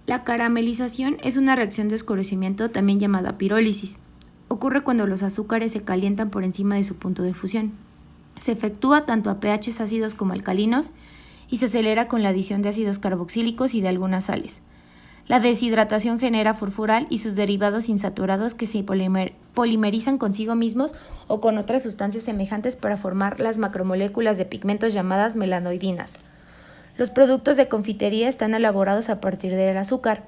La caramelización es una reacción de oscurecimiento también llamada pirólisis. Ocurre cuando los azúcares se calientan por encima de su punto de fusión. Se efectúa tanto a pHs ácidos como alcalinos y se acelera con la adición de ácidos carboxílicos y de algunas sales. La deshidratación genera furfural y sus derivados insaturados que se polimerizan consigo mismos o con otras sustancias semejantes para formar las macromoléculas de pigmentos llamadas melanoidinas. Los productos de confitería están elaborados a partir del azúcar,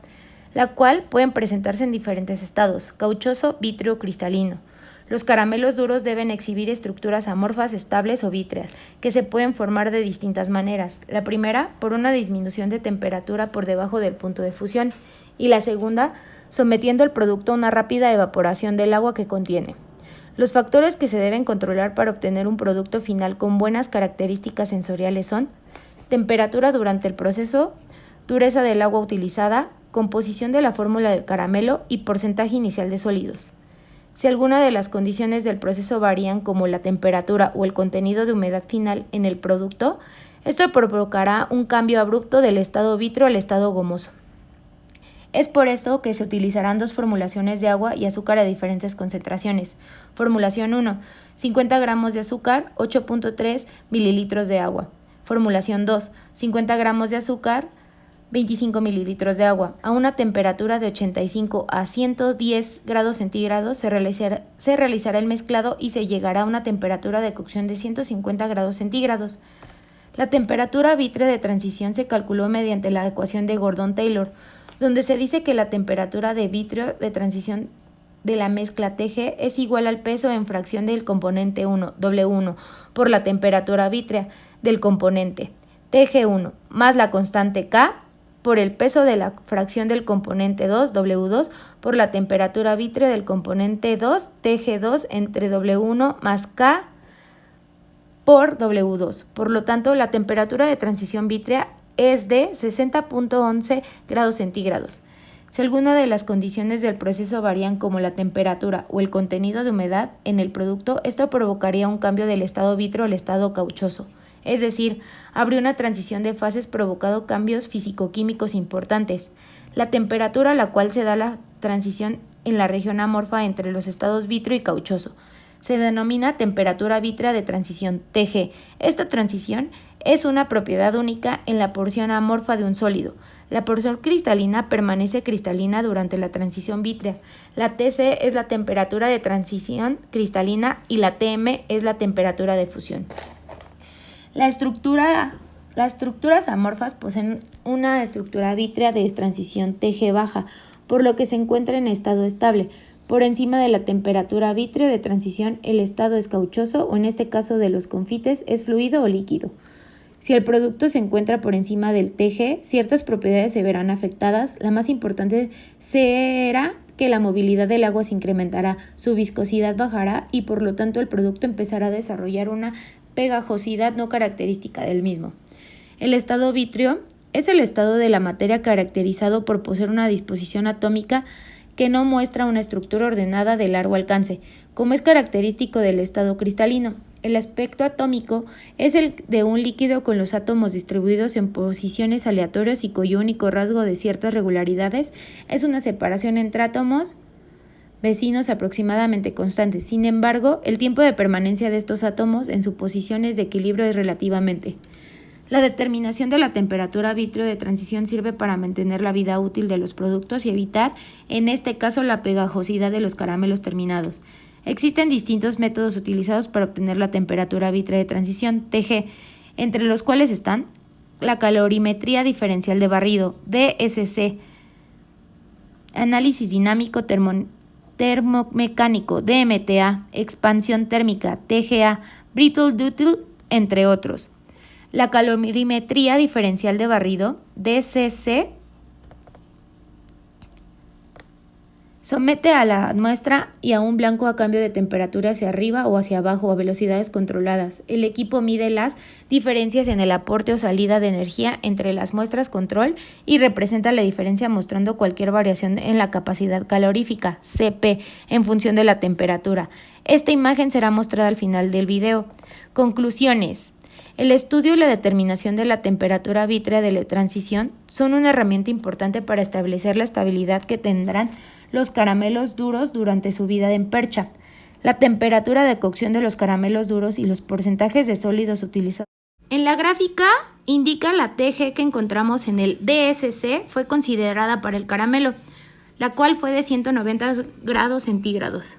la cual pueden presentarse en diferentes estados: cauchoso, vítreo, cristalino. Los caramelos duros deben exhibir estructuras amorfas, estables o vítreas, que se pueden formar de distintas maneras. La primera, por una disminución de temperatura por debajo del punto de fusión, y la segunda, sometiendo el producto a una rápida evaporación del agua que contiene. Los factores que se deben controlar para obtener un producto final con buenas características sensoriales son: temperatura durante el proceso, dureza del agua utilizada, composición de la fórmula del caramelo y porcentaje inicial de sólidos. Si alguna de las condiciones del proceso varían, como la temperatura o el contenido de humedad final en el producto, esto provocará un cambio abrupto del estado vítreo al estado gomoso. Es por esto que se utilizarán dos formulaciones de agua y azúcar a diferentes concentraciones. Formulación 1, 50 gramos de azúcar, 8.3 mililitros de agua. Formulación 2, 50 gramos de azúcar, 25 mililitros de agua. A una temperatura de 85 a 110 grados centígrados se realizará el mezclado y se llegará a una temperatura de cocción de 150 grados centígrados. La temperatura vítrea de transición se calculó mediante la ecuación de Gordon-Taylor, donde se dice que la temperatura de vítreo de transición de la mezcla TG es igual al peso en fracción del componente 1, W1, por la temperatura vítrea del componente TG1, más la constante K, por el peso de la fracción del componente 2, W2, por la temperatura vítrea del componente 2, TG2, entre W1 más K por W2. Por lo tanto, la temperatura de transición vítrea es de 60.11 grados centígrados. Si alguna de las condiciones del proceso varían, como la temperatura o el contenido de humedad en el producto, esto provocaría un cambio del estado vítreo al estado cauchoso. Es decir, habría una transición de fases provocando cambios físico-químicos importantes. La temperatura a la cual se da la transición en la región amorfa entre los estados vítreo y cauchoso se denomina temperatura vítrea de transición, TG. Esta transición es una propiedad única en la porción amorfa de un sólido. La porción cristalina permanece cristalina durante la transición vítrea. La TC es la temperatura de transición cristalina y la TM es la temperatura de fusión. Las estructuras amorfas poseen una estructura vítrea de transición TG baja, por lo que se encuentra en estado estable. Por encima de la temperatura vítrea de transición, el estado es cauchoso, o en este caso de los confites, es fluido o líquido. Si el producto se encuentra por encima del TG, ciertas propiedades se verán afectadas. La más importante será que la movilidad del agua se incrementará, su viscosidad bajará y por lo tanto el producto empezará a desarrollar una pegajosidad no característica del mismo. El estado vítreo es el estado de la materia caracterizado por poseer una disposición atómica que no muestra una estructura ordenada de largo alcance, como es característico del estado cristalino. El aspecto atómico es el de un líquido con los átomos distribuidos en posiciones aleatorias y cuyo único rasgo de ciertas regularidades es una separación entre átomos vecinos aproximadamente constantes. Sin embargo, el tiempo de permanencia de estos átomos en su posición de equilibrio es relativamente. La determinación de la temperatura vítreo de transición sirve para mantener la vida útil de los productos y evitar, en este caso, la pegajosidad de los caramelos terminados. Existen distintos métodos utilizados para obtener la temperatura vítrea de transición, TG, entre los cuales están la calorimetría diferencial de barrido, DSC, análisis dinámico termomecánico, DMTA, expansión térmica, TGA, Brittle-Dutil, entre otros. La calorimetría diferencial de barrido, DCC, somete a la muestra y a un blanco a cambio de temperatura hacia arriba o hacia abajo a velocidades controladas. El equipo mide las diferencias en el aporte o salida de energía entre las muestras control y representa la diferencia mostrando cualquier variación en la capacidad calorífica, CP, en función de la temperatura. Esta imagen será mostrada al final del video. Conclusiones. El estudio y la determinación de la temperatura vítrea de la transición son una herramienta importante para establecer la estabilidad que tendrán los caramelos duros durante su vida en percha. La temperatura de cocción de los caramelos duros y los porcentajes de sólidos utilizados. En la gráfica indica la TG que encontramos en el DSC fue considerada para el caramelo, la cual fue de 190 grados centígrados.